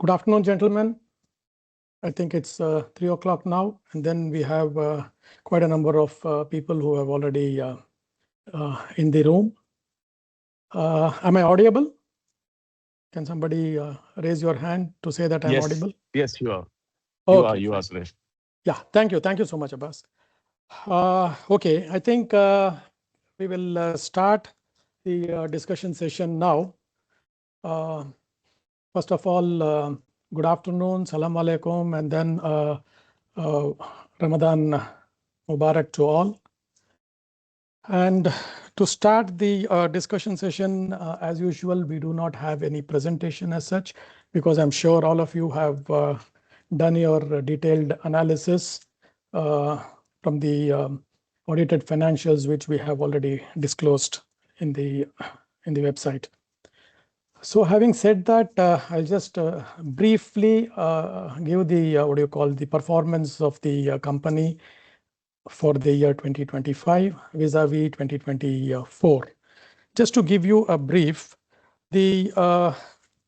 Good afternoon, gentlemen. I think it's 3 o'clock now, and then we have quite a number of people who have already in the room. Am I audible? Can somebody raise your hand to say that I'm audible? Yes, you are. Okay, you are, Suresh. Yeah, thank you. Thank you so much, Abbas. Okay, I think we will start the discussion session now. First of all, good afternoon, salam alaikum, and then Ramadan Mubarak to all. And to start the discussion session, as usual, we do not have any presentation as such, because I'm sure all of you have done your detailed analysis from the audited financials, which we have already disclosed in the website. So having said that, I'll just briefly give the the performance of the company for the year 2025 vis-a-vis 2024. Just to give you a brief, the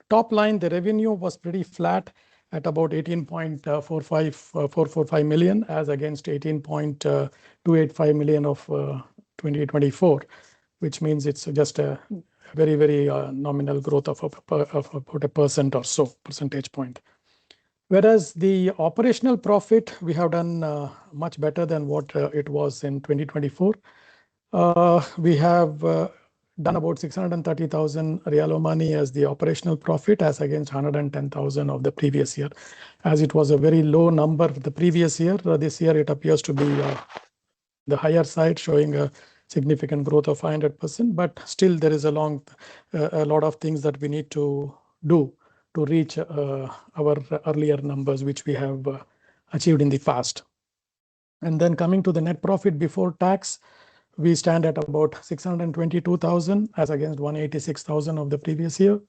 top line, the revenue was pretty flat at about 18.445 million as against 18.285 million of 2024, which means it's just a very nominal growth of about a percent or so, percentage point. Whereas the operational profit, we have done much better than what it was in 2024. We have done about 630,000 Real Omani as the operational profit as against 110,000 of the previous year. As it was a very low number the previous year, this year it appears to be the higher side, showing a significant growth of 500%, but still there is a lot of things that we need to do to reach our earlier numbers, which we have achieved in the past. And then coming to the net profit before tax, we stand at about 622,000 as against 186,000 of the previous year.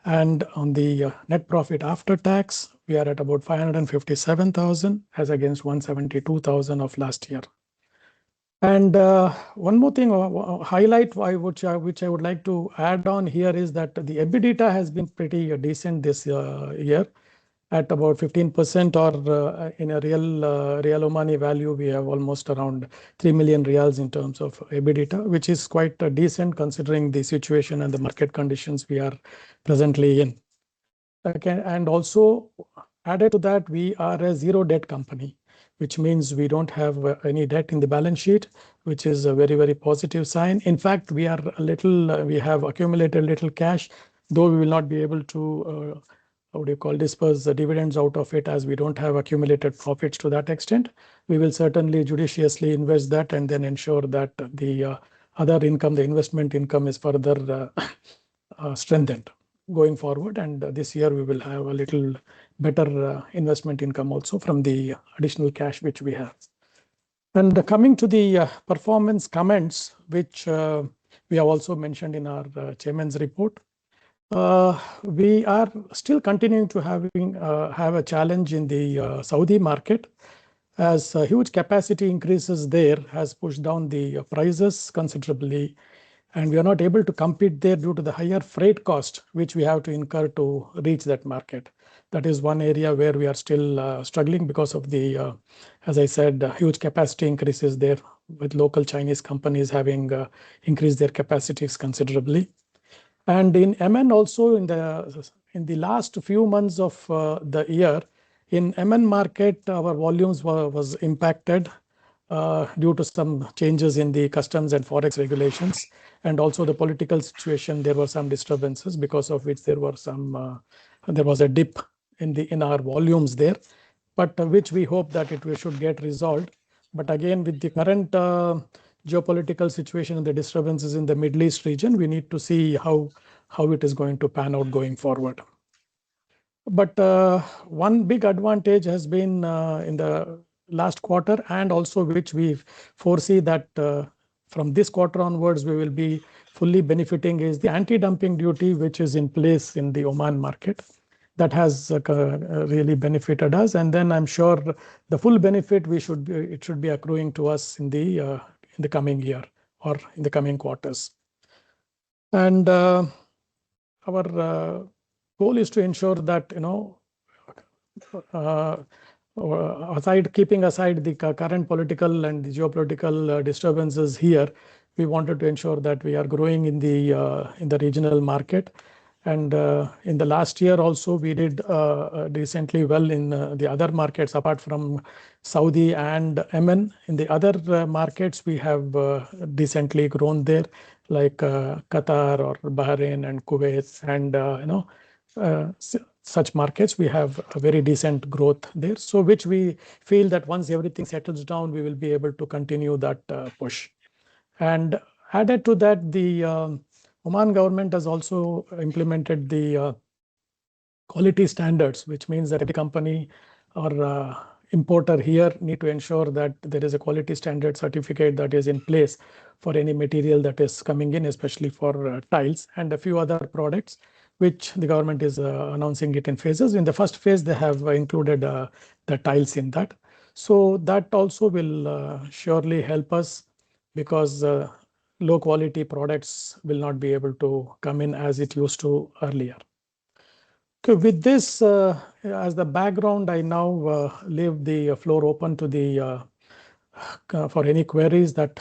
And on the net profit after tax, we are at about 557,000 as against 172,000 of last year. And one more thing, highlight which I would like to add on here is that the EBITDA has been pretty decent this year at about 15%, or in a Real Omani value, we have almost around 3 million Riyals in terms of EBITDA, which is quite decent considering the situation and the market conditions we are presently in. Okay, and also added to that, we are a zero debt company, which means we don't have any debt in the balance sheet, which is a very positive sign. In fact, we have accumulated little cash, though we will not be able to disperse the dividends out of it, as we don't have accumulated profits to that extent. We will certainly judiciously invest that and then ensure that the other income, the investment income, is further strengthened going forward. And this year we will have a little better investment income also from the additional cash which we have. And coming to the performance comments, which we have also mentioned in our chairman's report, we are still continuing to have a challenge in the Saudi market, as huge capacity increases there has pushed down the prices considerably, and we are not able to compete there due to the higher freight cost which we have to incur to reach that market. That is one area where we are still struggling because of the, as I said, huge capacity increases there, with local Chinese companies having increased their capacities considerably. And in MN also, in the last few months of the year, in MN market, our volumes was impacted due to some changes in the customs and forex regulations, and also the political situation. There were some disturbances because of which there was a dip in our volumes there, but which we hope that we should get resolved. But again, with the current geopolitical situation and the disturbances in the Middle East region, we need to see how it is going to pan out going forward. But one big advantage has been in the last quarter, and also which we foresee that from this quarter onwards we will be fully benefiting, is the anti-dumping duty which is in place in the Oman market. That has really benefited us, and then I'm sure the full benefit it should be accruing to us in the coming year or in the coming quarters. And our goal is to ensure that keeping aside the current political and the geopolitical disturbances here, we wanted to ensure that we are growing in the regional market. And in the last year also, we did decently well in the other markets apart from Saudi and Yemen. In the other markets, we have decently grown there, like Qatar or Bahrain and Kuwait, and such markets, we have a very decent growth there. So which we feel that once everything settles down, we will be able to continue that push. And added to that, the Oman government has also implemented the quality standards, which means that every company or importer here need to ensure that there is a quality standard certificate that is in place for any material that is coming in, especially for tiles and a few other products, which the government is announcing it in phases. In the first phase, they have included the tiles in that. So that also will surely help us, because low quality products will not be able to come in as it used to earlier. Okay, with this as the background, I now leave the floor open to the for any queries that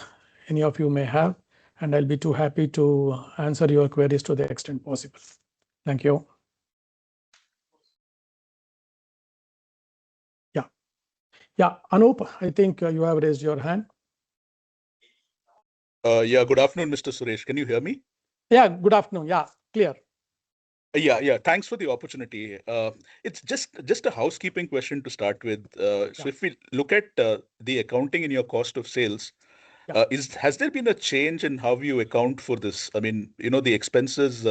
any of you may have, and I'll be too happy to answer your queries to the extent possible. Thank you. Yeah, Anup, I think you have raised your hand. Yeah, good afternoon, Mr. Suresh. Can you hear me? Yeah, good afternoon. Yeah, clear. Yeah. Thanks for the opportunity. It's just a housekeeping question to start with. So if we look at the accounting in your cost of sales, has there been a change in how you account for this? I mean, the expenses.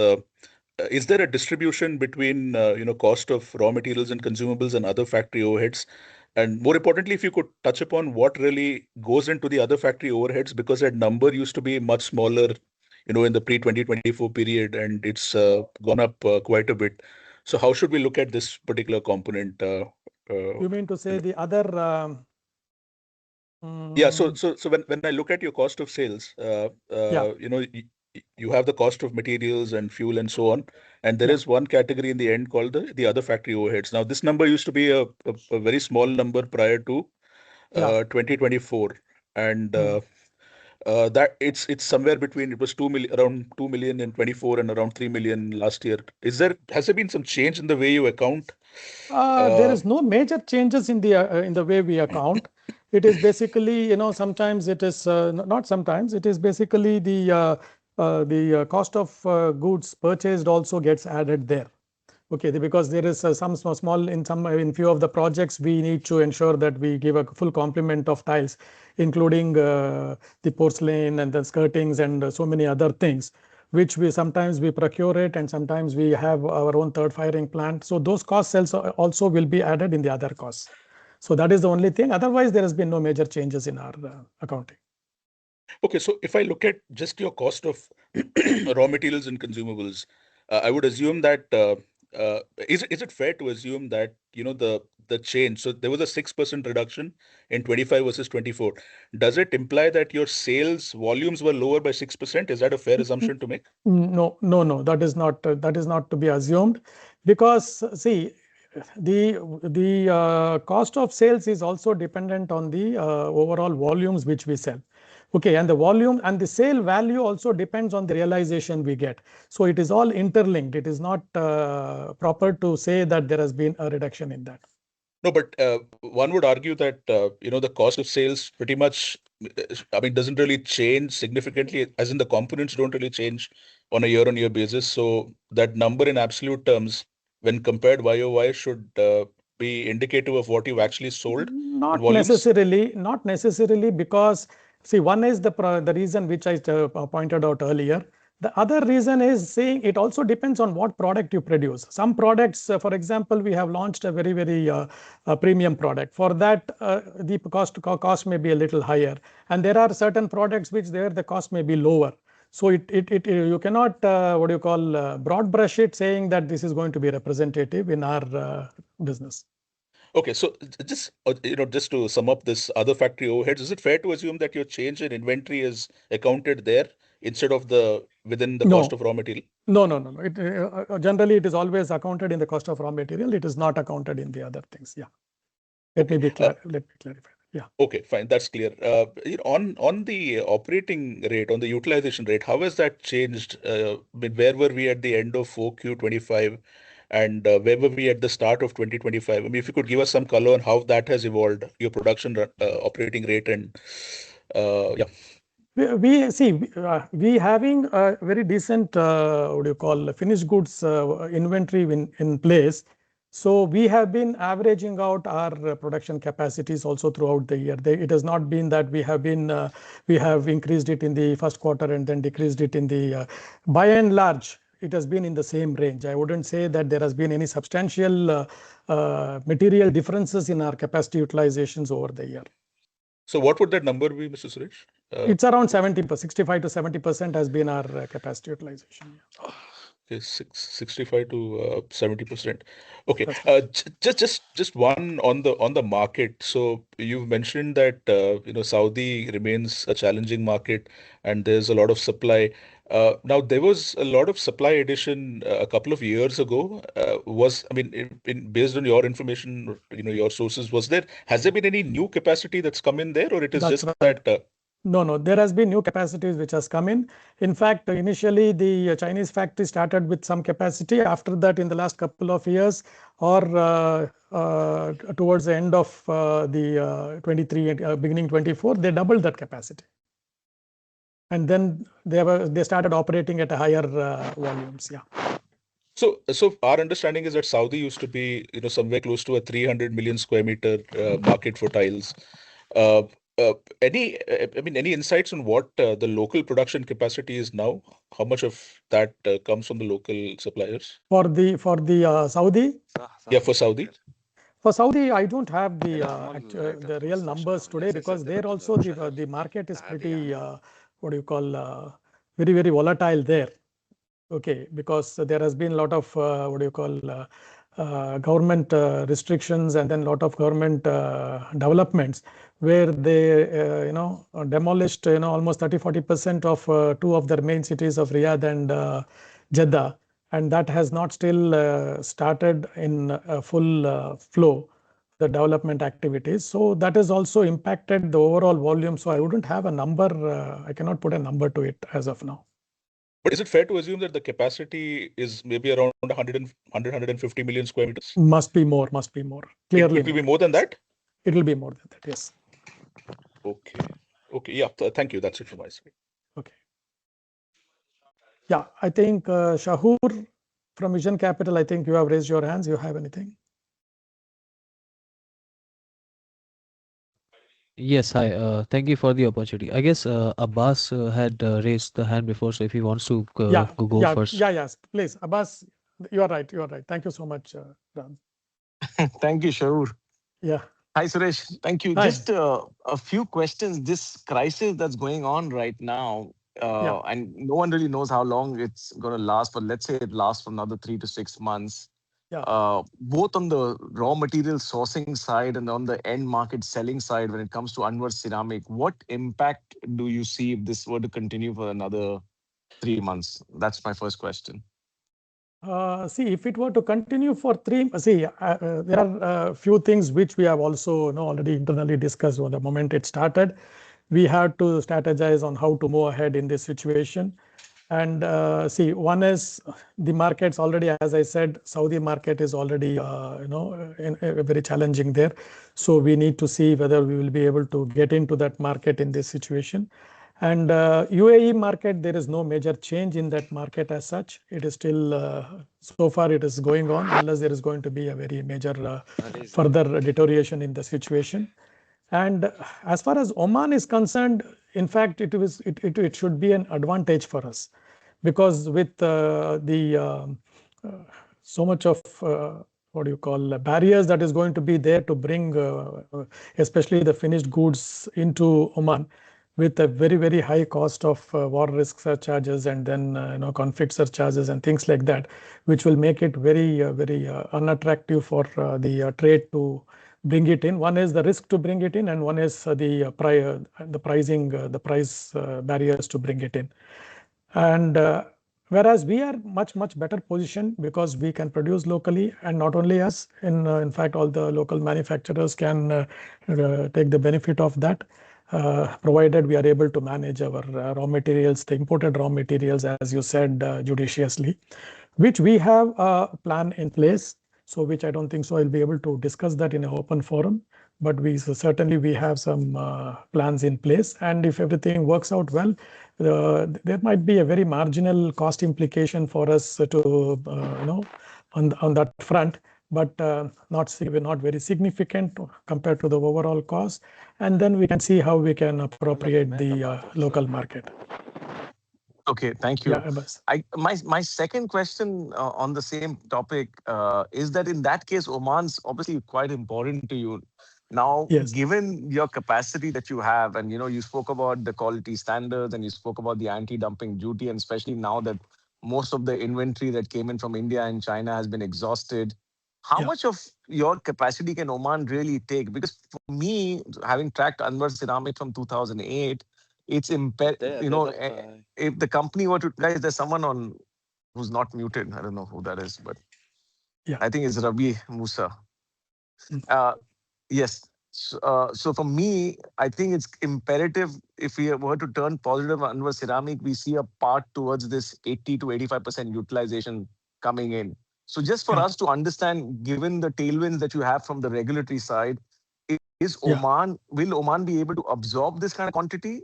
Is there a distribution between cost of raw materials and consumables and other factory overheads? And more importantly, if you could touch upon what really goes into the other factory overheads, because that number used to be much smaller, in the pre-2024 period, and it's gone up quite a bit. So how should we look at this particular component? You mean to say the other? Yeah. So when I look at your cost of sales, you have the cost of materials and fuel and so on, and there is one category in the end called the other factory overheads. Now, this number used to be a very small number prior to 2024, and that it's somewhere between, it was 2 million, around 2 million in 24 and around 3 million last year. Has there been some change in the way you account? There is no major changes in the way we account. It is basically, sometimes it is not sometimes it is basically the cost of goods purchased also gets added there. Okay, because there is some small in few of the projects, we need to ensure that we give a full complement of tiles, including the porcelain and the skirtings and so many other things, which we sometimes procure it, and sometimes we have our own third firing plant. So those costs also will be added in the other costs. So that is the only thing. Otherwise, there has been no major changes in our accounting. Okay, so if I look at just your cost of raw materials and consumables, I would assume that is it fair to assume that the change? So there was a 6% reduction in 25 versus 24. Does it imply that your sales volumes were lower by 6%? Is that a fair assumption to make? No. That is not to be assumed, because see, the cost of sales is also dependent on the overall volumes which we sell. Okay, and the volume and the sale value also depends on the realization we get. So it is all interlinked. It is not proper to say that there has been a reduction in that. No, but one would argue that the cost of sales pretty much, I mean, doesn't really change significantly, as in the components don't really change on a year-on-year basis. So that number in absolute terms, when compared YOY, should be indicative of what you've actually sold. Not necessarily, because see, one is the reason which I pointed out earlier. The other reason is saying it also depends on what product you produce. Some products, for example, we have launched a very, very premium product. For that, the cost may be a little higher. And there are certain products which the cost may be lower. So you cannot, broad brush it, saying that this is going to be representative in our business. Okay, so just just to sum up this other factory overheads, is it fair to assume that your change in inventory is accounted there instead of within the cost No, of raw material? no, no, no, no. Generally, it is always accounted in the cost of raw material. It is not accounted in the other things. Yeah. Let me Okay. be clear. Let me clarify. Yeah. Okay, fine. That's clear. On the operating rate, on the utilization rate, how has that changed? Where were we at the end of 4Q25, and where were we at the start of 2025? I mean, if you could give us some color on how that has evolved, your production operating rate, and yeah. We see we having a very decent what do you call finished goods inventory in place. So we have been averaging out our production capacities also throughout the year. It has not been that we have increased it in the first quarter and then decreased it in the by and large. It has been in the same range. I wouldn't say that there has been any substantial material differences in our capacity utilizations over the year. So what would that number be, Mr. Suresh? It's around 70%, 65 to 70% has been our capacity utilization. Yeah. Okay, 65 to 70%. Okay, That's right. just one on the market. So you've mentioned that Saudi remains a challenging market, and there's a lot of supply. Now there was a lot of supply addition a couple of years ago. I mean, based on your information, your sources, has there been any new capacity that's come in there, or it is That's just right. that? No, no, there has been new capacities which has come in. In fact, initially the Chinese factory started with some capacity. After that, in the last couple of years, or towards the end of the 23 and beginning 24, they doubled that capacity. And then they started operating at a higher volumes. Yeah. So our understanding is that Saudi used to be, somewhere close to a 300 million square meter market for tiles. Uh, any insights on what the local production capacity is now? How much of that comes from the local suppliers? For the Saudi. Yeah, for Saudi. For Saudi, I don't have the real numbers today because there also the market is pretty what do you call very very volatile there. Okay, because there has been a lot of what do you call government restrictions and then a lot of government developments where they demolished almost 30-40% of two of their main cities of Riyadh and Jeddah, and that has not still started in full flow, the development activities. So that has also impacted the overall volume. So I wouldn't have a number. I cannot put a number to it as of now. But is it fair to assume that the capacity is maybe around 150 million square meters? Must be more. Clearly It will more. be more than that? It will be more than that. Yes. Okay. Okay. Yeah. Thank you. That's it from my side. Okay. Yeah, I think Shahur from Vision Capital, I think you have raised your hands. You have anything? Yes, hi. Thank you for the opportunity. I guess Abbas had raised the hand before, so if he wants to go first. Yes. Please, Abbas, you are right. Thank you so much, Ram. Thank you, Shaur. Yeah. Hi, Suresh. Thank you. Hi. Just a few questions. This crisis that's going on right now, and no one really knows how long it's going to last, but let's say it lasts for another 3 to 6 months. Yeah. Both on the raw material sourcing side and on the end market selling side, when it comes to Anwar Ceramic, what impact do you see if this were to continue for another 3 months? That's my first question. See, if it were to continue for there are a few things which we have also already internally discussed on the moment it started. We had to strategize on how to move ahead in this situation. And one is the markets already, as I said, Saudi market is already, very challenging there. So we need to see whether we will be able to get into that market in this situation. And UAE market, there is no major change in that market as such. It is still, so far it is going on unless there is going to be a very major further deterioration in the situation. And as far as Oman is concerned, in fact, it should be an advantage for us because with so much of what do you call barriers that is going to be there to bring especially the finished goods into Oman with a very, very high cost of war risk surcharges and then conflict surcharges and things like that, which will make it very, very unattractive for the trade to bring it in. One is the risk to bring it in, and one is the price barriers to bring it in. And whereas we are much better positioned because we can produce locally, and not only us, in fact, all the local manufacturers can take the benefit of that, provided we are able to manage our raw materials, the imported raw materials, as you said, judiciously, which we have a plan in place. So which I don't think so I'll be able to discuss that in an open forum, but certainly we have some plans in place, and if everything works out well, there might be a very marginal cost implication for us to on that front, but not very significant compared to the overall cost, and then we can see how we can appropriate the local market. Okay, thank you. Yeah, Abbas. My second question on the same topic is that in that case, Oman's obviously quite important to you. Now, Yes. given your capacity that you have, and you spoke about the quality standards, and you spoke about the anti-dumping duty, and especially now that most of the inventory that came in from India and China has been exhausted, how Yeah. much of your capacity can Oman really take? Because for me, having tracked Anwar Ceramic from 2008, it's if the company were to, guys, there's someone on who's not muted. I don't know who that is, but Yeah. I think it's Rabi Musa. Mm. Yes. So for me, I think it's imperative if we were to turn positive on Anwar Ceramic, we see a path towards this 80 to 85% utilization coming in. So just for Yeah. us to understand, given the tailwinds that you have from the regulatory side, is Yeah. will Oman be able to absorb this kind of quantity?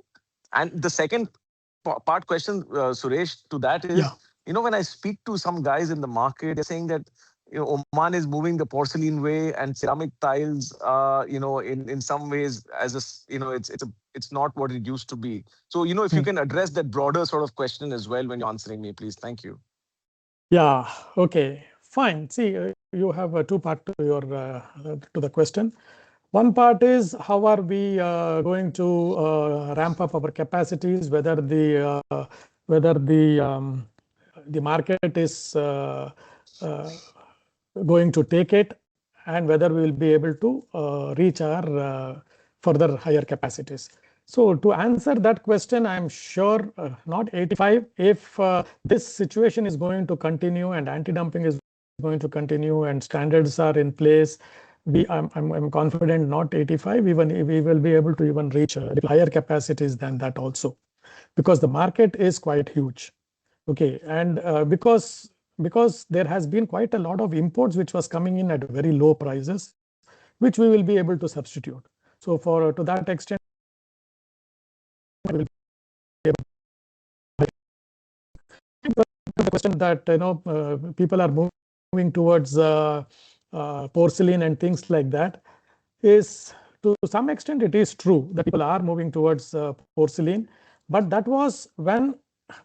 And the second part question, Suresh, to that is, Yeah. when I speak to some guys in the market, they're saying that Oman is moving the porcelain way, and ceramic tiles, in some ways, as it's not what it used to be. So, if you can address that broader sort of question as well when you're answering me, please. Thank you. Yeah. Okay. Fine. See, you have a two part to your to the question. One part is how are we going to ramp up our capacities, whether the market is going to take it, and whether we will be able to reach our further higher capacities. So to answer that question, I'm sure not 85. If this situation is going to continue and anti-dumping is going to continue and standards are in place, I'm confident not 85, even we will be able to even reach higher capacities than that also, because the market is quite huge. Okay, and because there has been quite a lot of imports which was coming in at very low prices, which we will be able to substitute. So for to that extent, we will be able to. The question that people are moving towards porcelain and things like that is, to some extent, it is true that people are moving towards porcelain, but that was when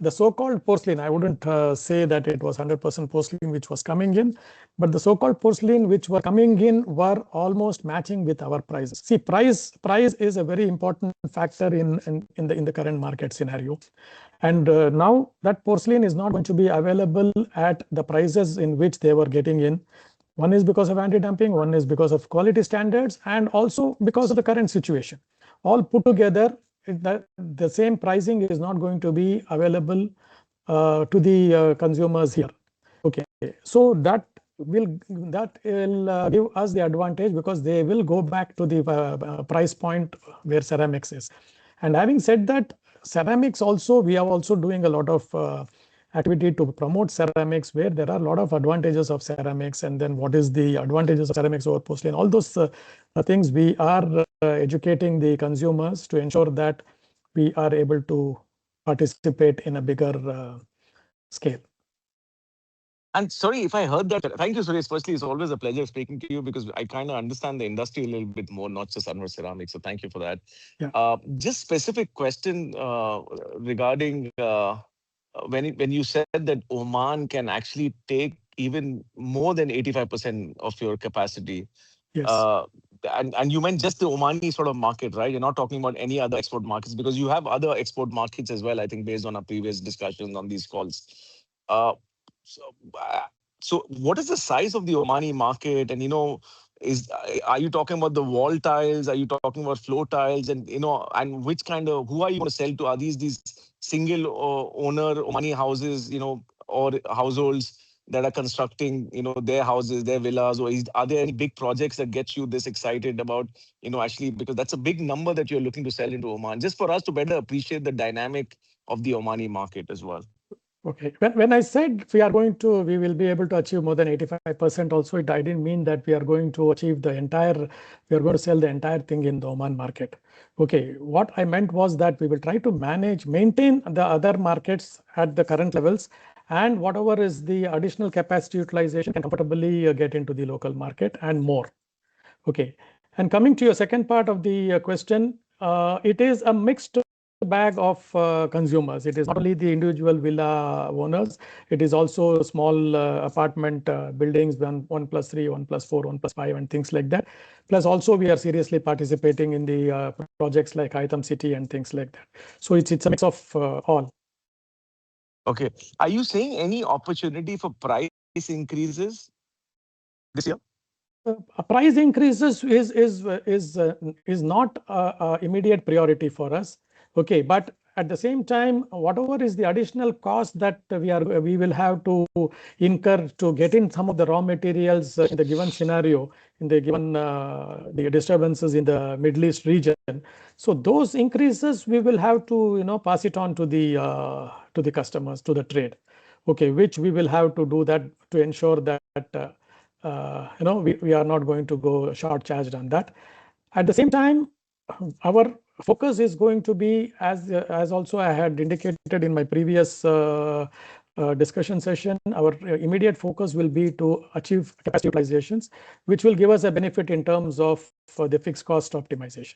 the so-called porcelain, I wouldn't say that it was 100% porcelain which was coming in, but the so-called porcelain which were coming in were almost matching with our prices. See, price is a very important factor in the current market scenario. And now that porcelain is not going to be available at the prices in which they were getting in. One is because of anti-dumping, one is because of quality standards, and also because of the current situation. All put together, the same pricing is not going to be available to the consumers here. Okay, so that will give us the advantage, because they will go back to the price point where ceramics is. And having said that, ceramics also, we are also doing a lot of activity to promote ceramics, where there are a lot of advantages of ceramics, and then what is the advantages of ceramics over porcelain. All those things we are educating the consumers to ensure that we are able to participate in a bigger scale. And sorry if I heard that. Thank you, Suresh. Firstly, it's always a pleasure speaking to you, because I kind of understand the industry a little bit more, not just Anwar Ceramics. So thank you for that. Yeah. Just specific question regarding when you said that Oman can actually take even more than 85% of your capacity. Yes. And you meant just the Omani sort of market, right? You're not talking about any other export markets, because you have other export markets as well, I think, based on our previous discussions on these calls. Uh, so, uh, so what is the size of the Omani market? And, Are you talking about the wall tiles? Are you talking about floor tiles? And and which kind of, who are you going to sell to? Are these single owner Omani houses, or households that are constructing, their houses, their villas, or are there any big projects that get you this excited about, actually, because that's a big number that you're looking to sell into Oman, just for us to better appreciate the dynamic of the Omani market as well. Okay. When I said we will be able to achieve more than 85% also, I didn't mean that we are going to achieve we are going to sell the entire thing in the Oman market. Okay. What I meant was that we will try to maintain the other markets at the current levels, and whatever is the additional capacity utilization can comfortably get into the local market and more. Okay. And coming to your second part of the question, it is a mixed bag of consumers. It is not only the individual villa owners, it is also small apartment buildings, 1+3, 1+4, 1+5, and things like that. Plus also we are seriously participating in the projects like Item City and things like that. So it's a mix of all. Okay. Are you saying any opportunity for price increases this year? Price increases is not immediate priority for us. Okay, but at the same time, whatever is the additional cost that we will have to incur to get in some of the raw materials in the given scenario, in the given the disturbances in the Middle East region. So those increases we will have to pass it on to the customers, to the trade. Okay, which we will have to do that to ensure that we are not going to go short charged on that. At the same time, our focus is going to be, as also I had indicated in my previous discussion session, our immediate focus will be to achieve capacity utilizations, which will give us a benefit in terms of the fixed cost optimization.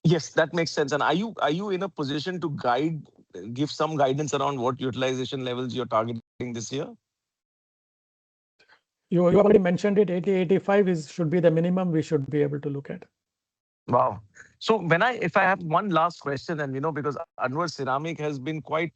Yes, that makes sense. And are you in a position to give some guidance around what utilization levels you're targeting this year? You already mentioned it. 80-85 should be the minimum we should be able to look at. Wow. So if I have one last question, and because Anwar Ceramic has been quite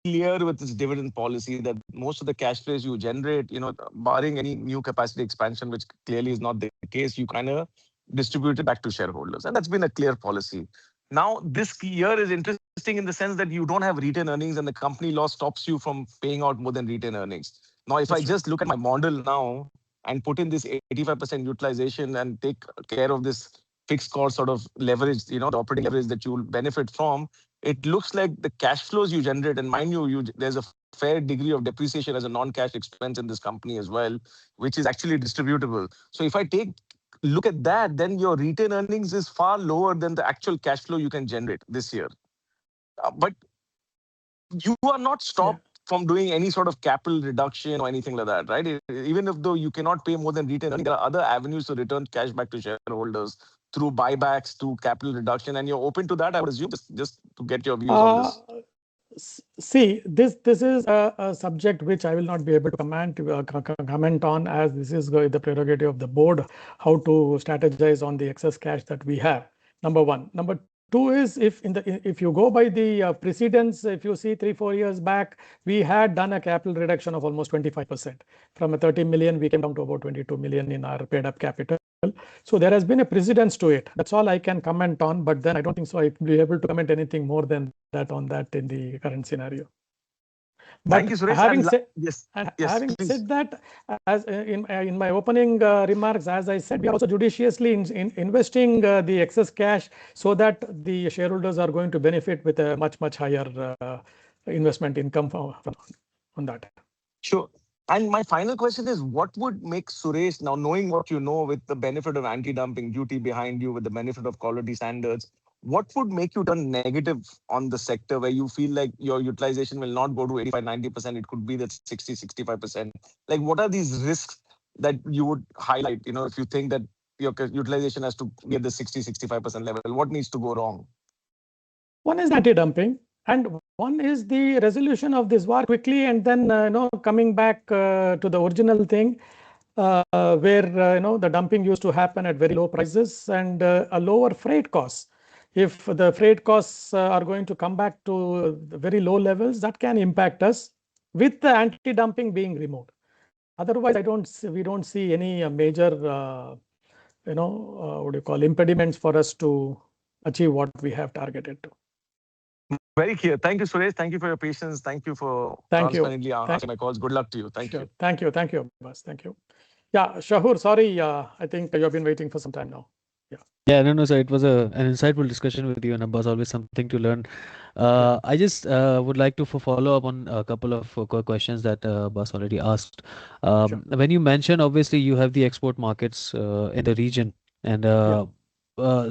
clear with its dividend policy that most of the cash flows you generate, barring any new capacity expansion, which clearly is not the case, you kind of distribute it back to shareholders. And that's been a clear policy. Now, this year is interesting in the sense that you don't have retained earnings and the company law stops you from paying out more than retained earnings. Now, if I just look at my model now and put in this 85% utilization and take care of this fixed cost sort of leverage, the operating leverage that you'll benefit from, it looks like the cash flows you generate, and mind you, there's a fair degree of depreciation as a non-cash expense in this company as well, which is actually distributable. So if I look at that, then your retained earnings is far lower than the actual cash flow you can generate this year. But you are not stopped from doing any sort of capital reduction or anything like that, right? Even if though you cannot pay more than retained earnings, there are other avenues to return cash back to shareholders through buybacks, through capital reduction, and you're open to that, I would assume, just to get your views on this. See, this is a subject which I will not be able to comment on, as this is the prerogative of the board, how to strategize on the excess cash that we have. Number one. Number two is, if you go by the precedents, if you see 3-4 years back, we had done a capital reduction of almost 25%. From a 30 million, we came down to about 22 million in our paid up capital. So there has been a precedence to it. That's all I can comment on, but then I don't think so I will be able to comment anything more than that on that in the current scenario. But thank you, Suresh. Having said that, as in my opening remarks, as I said, we are also judiciously investing the excess cash so that the shareholders are going to benefit with a much higher investment income on that. Sure. And my final question is, what would make Suresh, now knowing what you know, with the benefit of anti-dumping duty behind you, with the benefit of quality standards, what would make you turn negative on the sector where you feel like your utilization will not go to 85-90%, it could be that 60-65%? Like, what are these risks that you would highlight, if you think that your utilization has to be at the 60-65% level? What needs to go wrong? One is anti-dumping, and one is the resolution of this war quickly, and then coming back to the original thing, where the dumping used to happen at very low prices and a lower freight costs. If the freight costs are going to come back to very low levels, that can impact us with the anti-dumping being removed. Otherwise, we don't see any major, what do you call, impediments for us to achieve what we have targeted to. Very clear. Thank you, Suresh. Thank you for your patience. Thank you for transparently answering my calls. Good luck to you. Thank you. Thank you. Thank you, Abbas. Thank you. Yeah, Shahur, sorry, I think you have been waiting for some time now. Yeah, no, sir. It was an insightful discussion with you, and Abbas, always something to learn. I just would like to follow up on a couple of questions that Abbas already asked. When you mentioned, obviously, you have the export markets in the region, and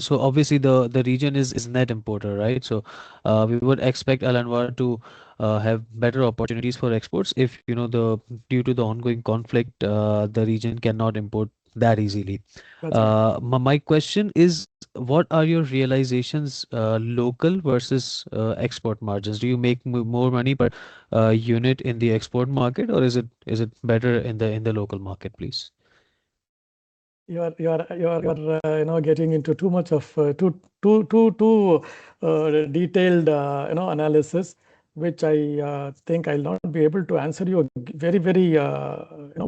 so obviously the region is net importer, right? So we would expect Al Anwar to have better opportunities for exports if the due to the ongoing conflict, the region cannot import that easily. My question is, what are your realizations, local versus export margins? Do you make more money per unit in the export market, or is it better in the local market, please? You're getting into too much of too detailed analysis, which I think I'll not be able to answer you very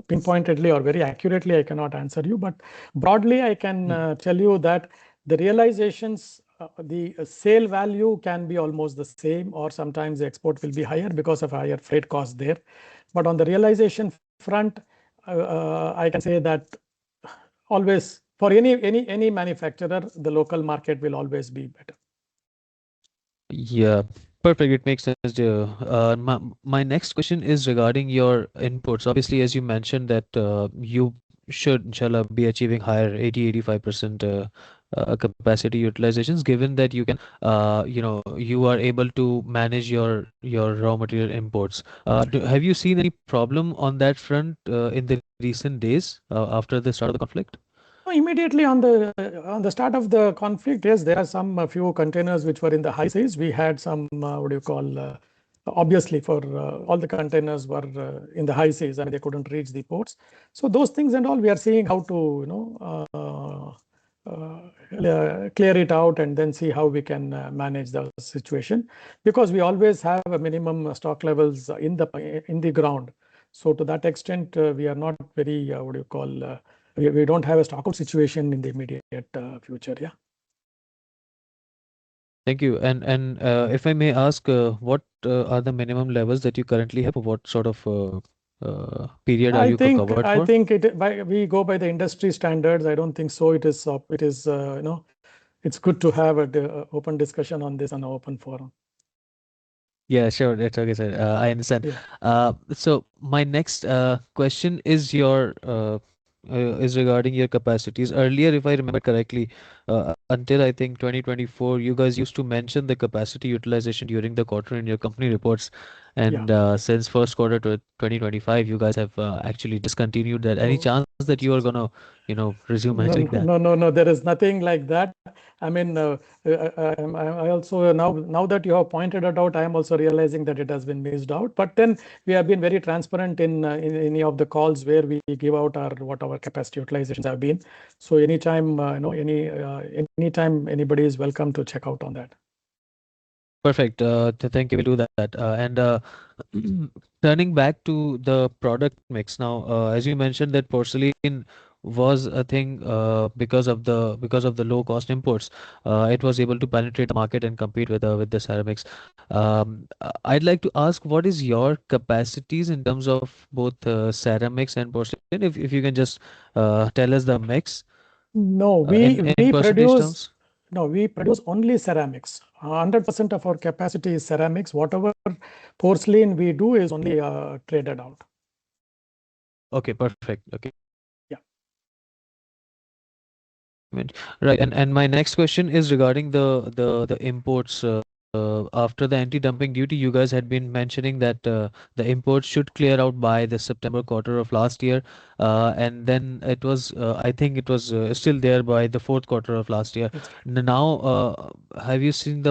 pinpointedly or very accurately. I cannot answer you, but broadly I can tell you that the realizations, the sale value can be almost the same, or sometimes the export will be higher because of higher freight costs there. But on the realization front, I can say that always for any manufacturer, the local market will always be better. Yeah, perfect. It makes sense, dear. My next question is regarding your inputs. Obviously, as you mentioned that you should, inshallah, be achieving higher 80-85% capacity utilizations, given that you can, you are able to manage your raw material imports. Have you seen any problem on that front in the recent days after the start of the conflict? Immediately on the start of the conflict, yes, there are some few containers which were in the high seas. We had some obviously for all the containers were in the high seas and they couldn't reach the ports. So those things and all, we are seeing how to clear it out and then see how we can manage the situation, because we always have a minimum stock levels in the ground. So to that extent, we are not very we don't have a stockout situation in the immediate future. Yeah. Thank you. And if I may ask, what are the minimum levels that you currently have? What sort of period are you covered I for? think we go by the industry standards. I don't think so. It is it's good to have an open discussion on this on an open forum. Yeah, sure. That's okay, sir. I understand. So my next question is regarding your capacities. Earlier, if I remember correctly, until I think 2024, you guys used to mention the capacity utilization during the quarter in your company reports. And since first quarter to 2025, you guys have actually discontinued that. Any chance that you are gonna, resume mentioning that? No. There is nothing like that. I mean, I also now that you have pointed it out, I am also realizing that it has been missed out. But then we have been very transparent in any of the calls where we give out what our capacity utilizations have been. So anytime anytime anybody is welcome to check out on that. Perfect. Thank you. We'll do that. Turning back to the product mix now, as you mentioned that porcelain was a thing because of the low cost imports. It was able to penetrate the market and compete with the ceramics. I'd like to ask, what is your capacities in terms of both ceramics and porcelain? If you can just tell us the mix. No, in percentage terms. No, we produce only ceramics. 100% of our capacity is ceramics. Whatever porcelain we do is only traded out. Okay, perfect. Okay. Yeah. Right. And my next question is regarding the imports. After the anti-dumping duty, you guys had been mentioning that the imports should clear out by the September quarter of last year, and then it was, I think it was still there by the fourth quarter of last year. That's right. Now, have you seen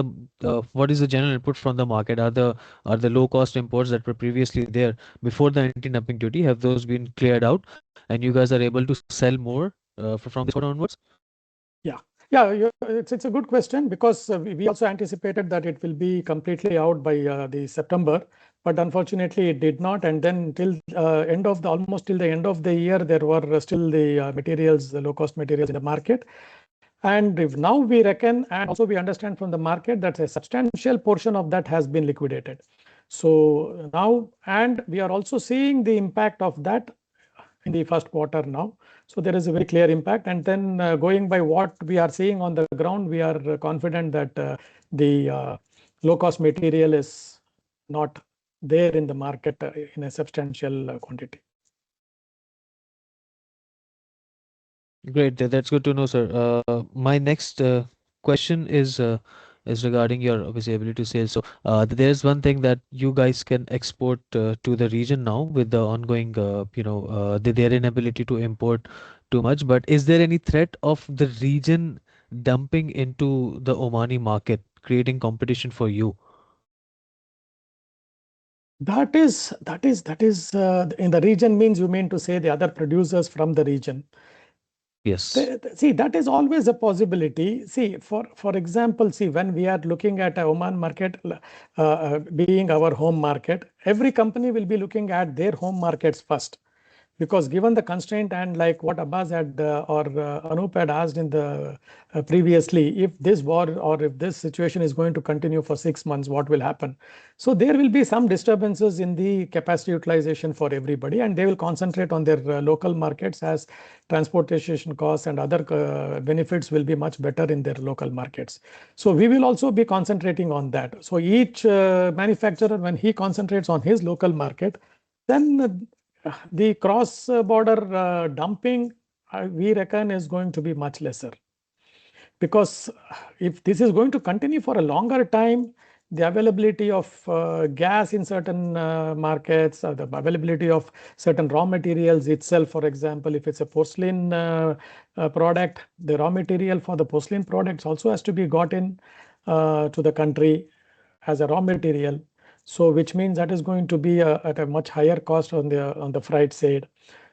what is the general input from the market? Are the low-cost imports that were previously there before the anti-dumping duty, have those been cleared out, and you guys are able to sell more from this quarter onwards? Yeah, it's a good question, because we also anticipated that it will be completely out by the September. but unfortunately it did not. And then till almost till the end of the year, there were still the materials, the low-cost materials in the market. And if now we reckon, and also we understand from the market that a substantial portion of that has been liquidated. So now, and we are also seeing the impact of that in the first quarter now. So there is a very clear impact. And then going by what we are seeing on the ground, we are confident that the low-cost material is not there in the market in a substantial quantity. Great, that's good to know, sir. My next question is regarding your obviously ability to sell. So there's one thing that you guys can export to the region now with the ongoing, their inability to import too much. But is there any threat of the region dumping into the Omani market, creating competition for you? That is in the region means you mean to say the other producers from the region. Yes. See, that is always a possibility. See, for example, see, when we are looking at a Oman market being our home market, every company will be looking at their home markets first. Because given the constraint and like what Abbas had or Anup had asked in the previously, if this war or if this situation is going to continue for 6 months, what will happen? So there will be some disturbances in the capacity utilization for everybody, and they will concentrate on their local markets as transportation costs and other benefits will be much better in their local markets. So we will also be concentrating on that. So each manufacturer, when he concentrates on his local market, then the cross-border dumping, we reckon, is going to be much lesser. Because if this is going to continue for a longer time, the availability of gas in certain markets, or the availability of certain raw materials itself, for example, if it's a porcelain product, the raw material for the porcelain products also has to be got in to the country as a raw material. So which means that is going to be at a much higher cost on the freight side.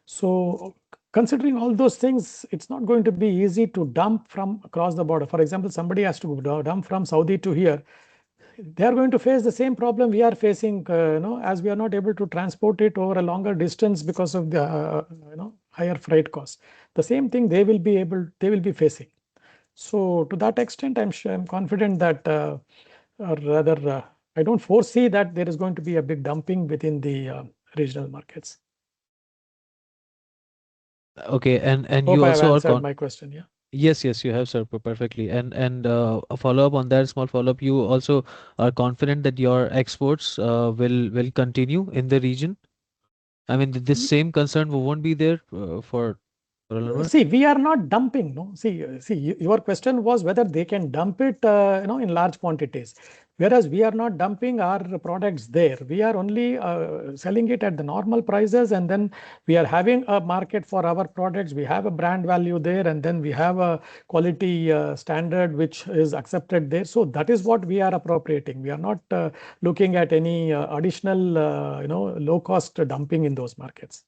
So considering all those things, it's not going to be easy to dump from across the border. For example, somebody has to dump from Saudi to here. They are going to face the same problem we are facing, as we are not able to transport it over a longer distance because of the higher freight costs. The same thing they will be facing. So to that extent, I'm confident that, or rather, I don't foresee that there is going to be a big dumping within the regional markets. Okay, and Hope you I have also answered my question. Yeah. Yes, you have, sir, perfectly. And a follow up on that, small follow up. You also are confident that your exports will continue in the region. I mean, this same concern won't be there for Anwar? See, we are not dumping. No, see, your question was whether they can dump it, in large quantities. Whereas we are not dumping our products there. We are only selling it at the normal prices, and then we are having a market for our products. We have a brand value there, and then we have a quality standard which is accepted there. So that is what we are appropriating. We are not looking at any additional, low cost dumping in those markets.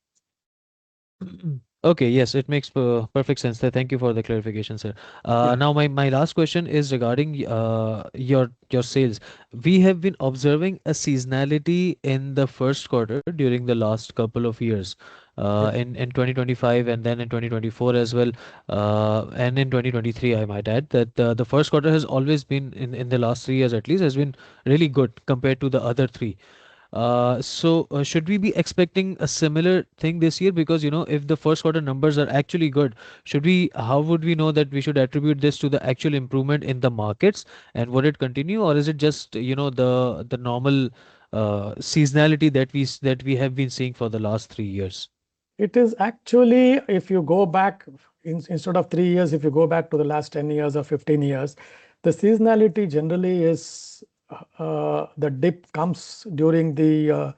Okay, yes, it makes perfect sense. Thank you for the clarification, sir. Now, my last question is regarding your sales. We have been observing a seasonality in the first quarter during the last couple of years, in 2025 and then in 2024 as well, and in 2023, I might add that the first quarter has always been in the last 3 years at least has been really good compared to the other three. So should we be expecting a similar thing this year? Because if the first quarter numbers are actually good, how would we know that we should attribute this to the actual improvement in the markets, and would it continue, or is it just the normal seasonality that we have been seeing for the last 3 years? It is actually, if you go back, instead of 3 years, if you go back to the last 10 years or 15 years, the seasonality generally is the dip comes during the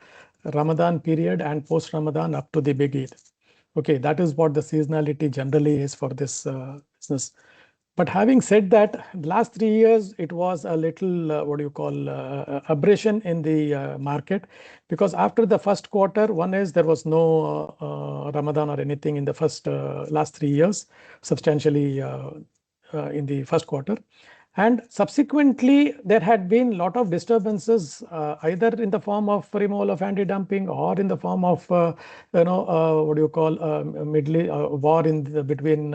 Ramadan period and post-Ramadan up to the big Eid. Okay, that is what the seasonality generally is for this business. But having said that, last 3 years, it was a little, aberration in the market, because after the first quarter, one is there was no Ramadan or anything in the last 3 years, substantially in the first quarter. And subsequently, there had been a lot of disturbances, either in the form of removal of anti-dumping or in the form of, what do you call, war between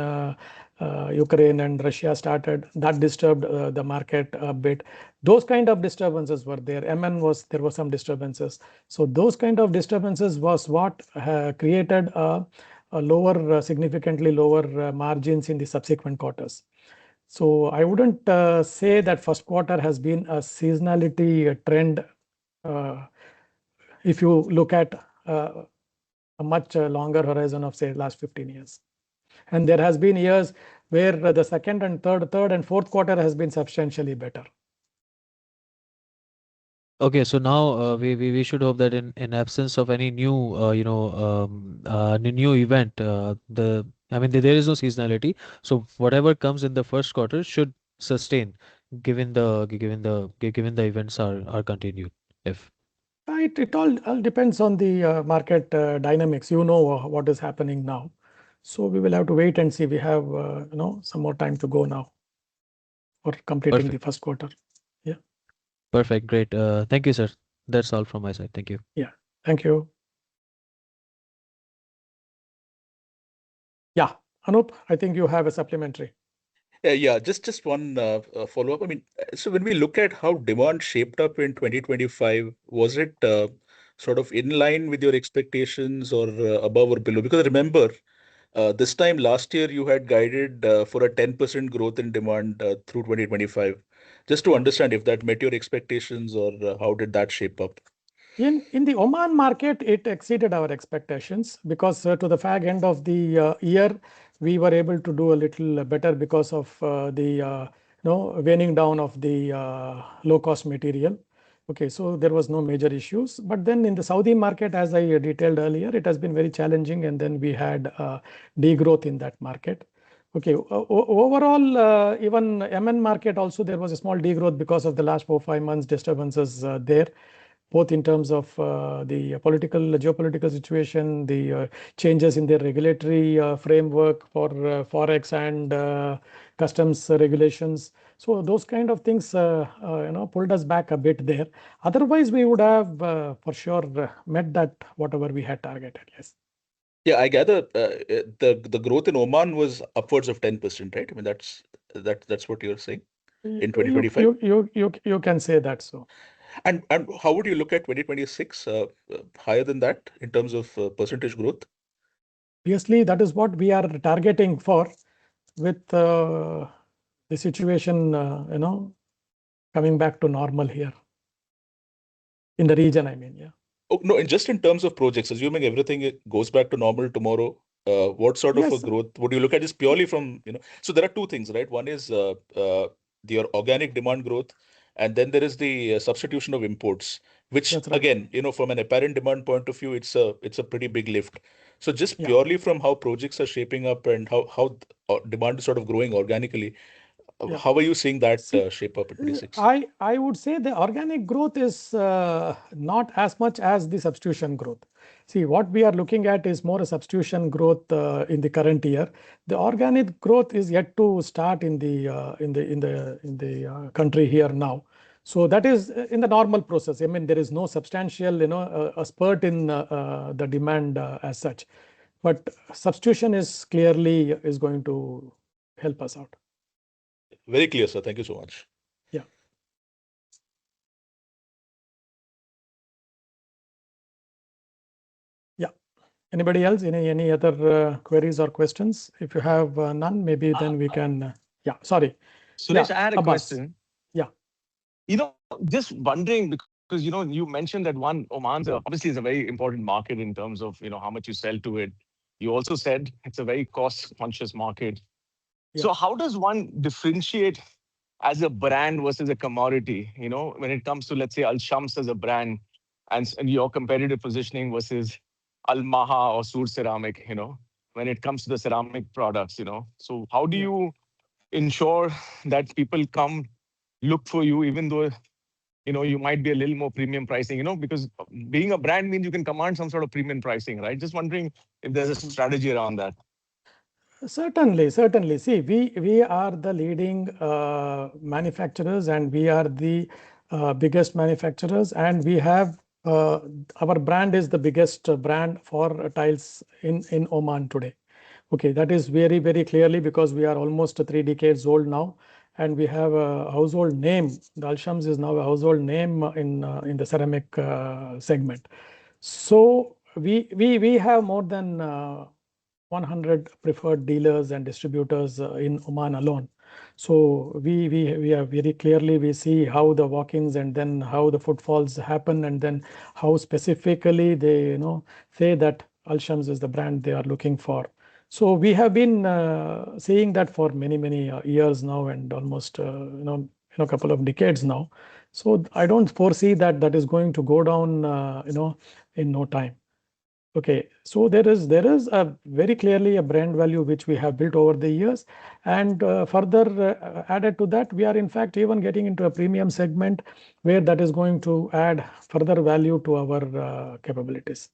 Ukraine and Russia started. That disturbed the market a bit. Those kind of disturbances were there. There were some disturbances. So those kind of disturbances was what created a lower, significantly lower margins in the subsequent quarters. So I wouldn't say that first quarter has been a seasonality trend if you look at a much longer horizon of, say, last 15 years. And there has been years where the second and third and fourth quarter has been substantially better. Okay, so now we should hope that in absence of any new new event, there is no seasonality. So whatever comes in the first quarter should sustain, given the events are continued. If It all depends on the market dynamics. You know what is happening now. So we will have to wait and see. We have some more time to go now for completing the first quarter. Yeah. Perfect, great. Thank you, sir. That's all from my side. Thank you. Yeah. Thank you. Yeah, Anup, I think you have a supplementary. Yeah, just one follow-up. I mean, so when we look at how demand shaped up in 2025, was it sort of in line with your expectations or above or below? Because remember, this time last year you had guided for a 10% growth in demand through 2025. Just to understand if that met your expectations or how did that shape up? In the Oman market, it exceeded our expectations because to the fag end of the year, we were able to do a little better because of the waning down of the low-cost material. Okay, so there was no major issues. But then in the Saudi market, as I detailed earlier, it has been very challenging, and then we had degrowth in that market. Okay, overall, even MN market also, there was a small degrowth because of the last 4-5 months disturbances there, both in terms of the geopolitical situation, the changes in the regulatory framework for forex and customs regulations. So those kind of things pulled us back a bit there. Otherwise, we would have for sure met that whatever we had targeted. Yes. Yeah, I gather the growth in Oman was upwards of 10%, right? I mean, that's what you're saying in 2025. You can say that so. And how would you look at 2026? Higher than that in terms of percentage growth? Obviously, that is what we are targeting for, with the situation, coming back to normal here in the region. I mean, yeah. Oh, no, and just in terms of projects, assuming everything goes back to normal tomorrow, what sort of a growth would you look at? Just purely from, so there are two things, right? One is your organic demand growth, and then there is the substitution of imports, which again, from an apparent demand point of view, it's a pretty big lift. So just purely from how projects are shaping up and how demand is sort of growing organically, how are you seeing that shape up in 26? I would say the organic growth is not as much as the substitution growth. See, what we are looking at is more a substitution growth in the current year. The organic growth is yet to start in the country here now. So that is in the normal process. I mean, there is no substantial, a spurt in the demand as such. But substitution is clearly going to help us out. Very clear, sir. Thank you so much. Yeah. Yeah. Anybody else? Any other queries or questions? If you have none, maybe then we can. Yeah. Sorry. Suresh, I had a question. Yeah. Just wondering because you mentioned that Oman's obviously is a very important market in terms of how much you sell to it. You also said it's a very cost-conscious market. Yeah. So how does one differentiate as a brand versus a commodity, when it comes to, let's say, Al Shams as a brand and your competitive positioning versus Al Maha or Sur Ceramic, when it comes to the ceramic products, So how do you ensure that people come look for you, even though, you might be a little more premium pricing, because being a brand means you can command some sort of premium pricing, right? Just wondering if there's a strategy around that. Certainly, certainly. See, we are the leading manufacturers, and we are the biggest manufacturers, and we have our brand is the biggest brand for tiles in Oman today. Okay, that is very, very clearly because we are almost 3 decades old now, and we have a household name. The Al Shams is now a household name in the ceramic segment. So we have more than 100 preferred dealers and distributors in Oman alone. So we are very clearly, we see how the walk-ins and then how the footfalls happen, and then how specifically they say that Al Shams is the brand they are looking for. So we have been seeing that for many years now, and almost a couple of decades now. So I don't foresee that that is going to go down in no time. Okay, so there is a very clearly a brand value which we have built over the years, and further added to that, we are in fact even getting into a premium segment where that is going to add further value to our capabilities.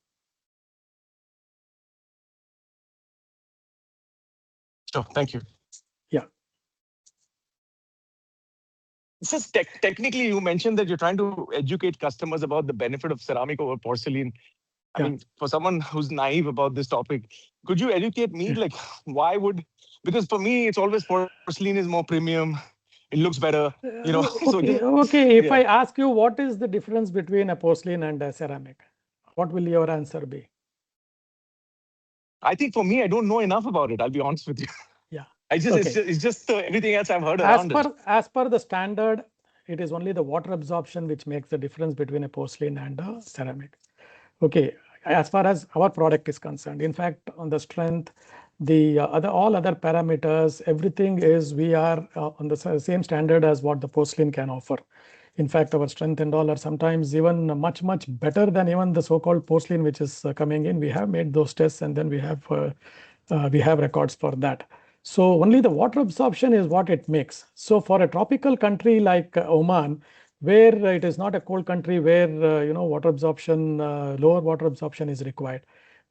Sure, thank you. Yeah. Just technically, you mentioned that you're trying to educate customers about the benefit of ceramic over porcelain. I mean, for someone who's naive about this topic, could you educate me? Like, why would? Because for me, it's always porcelain is more premium. It looks better, Okay. If I ask you what is the difference between a porcelain and a ceramic, what will your answer be? I think for me, I don't know enough about it. I'll be honest with you. Yeah. It's just everything else I've heard around it. As per the standard, it is only the water absorption which makes the difference between a porcelain and a ceramic. Okay, as far as our product is concerned, in fact, on the strength, the all other parameters, everything is we are on the same standard as what the porcelain can offer. In fact, our strength and all are sometimes even much better than even the so-called porcelain which is coming in. We have made those tests, and then we have records for that. So only the water absorption is what it makes. So for a tropical country like Oman, where it is not a cold country, where water absorption, lower water absorption is required.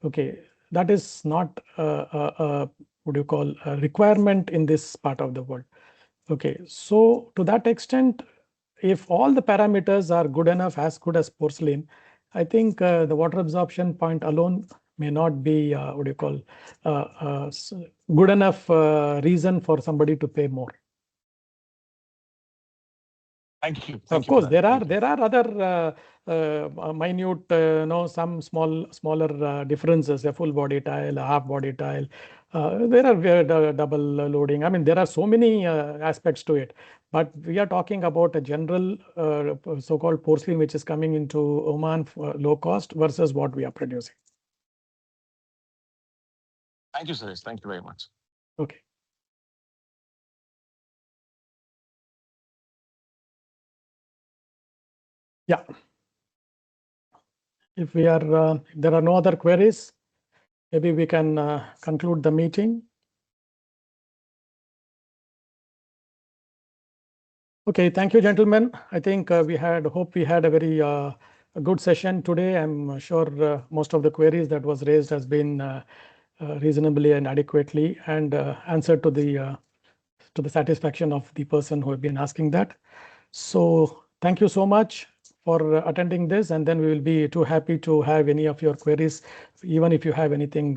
Okay, that is not what do you call a requirement in this part of the world. Okay, so to that extent, if all the parameters are good enough, as good as porcelain, I think the water absorption point alone may not be what do you call good enough reason for somebody to pay more. Thank you. Of course, there are other minute, some smaller differences. A full body tile, a half body tile. There are double loading. I mean, there are so many aspects to it. But we are talking about a general so-called porcelain which is coming into Oman for low cost versus what we are producing. Thank you, Suresh. Thank you very much. Okay. Yeah. If there are no other queries, maybe we can conclude the meeting. Okay, thank you, gentlemen. I think hope we had a very good session today. I'm sure most of the queries that was raised has been reasonably and adequately and answered to the satisfaction of the person who have been asking that. So thank you so much for attending this, and then we will be too happy to have any of your queries. Even if you have anything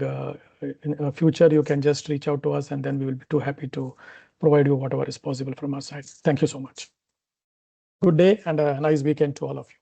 in future, you can just reach out to us, and then we will be too happy to provide you whatever is possible from our side. Thank you so much. Good day and a nice weekend to all of you.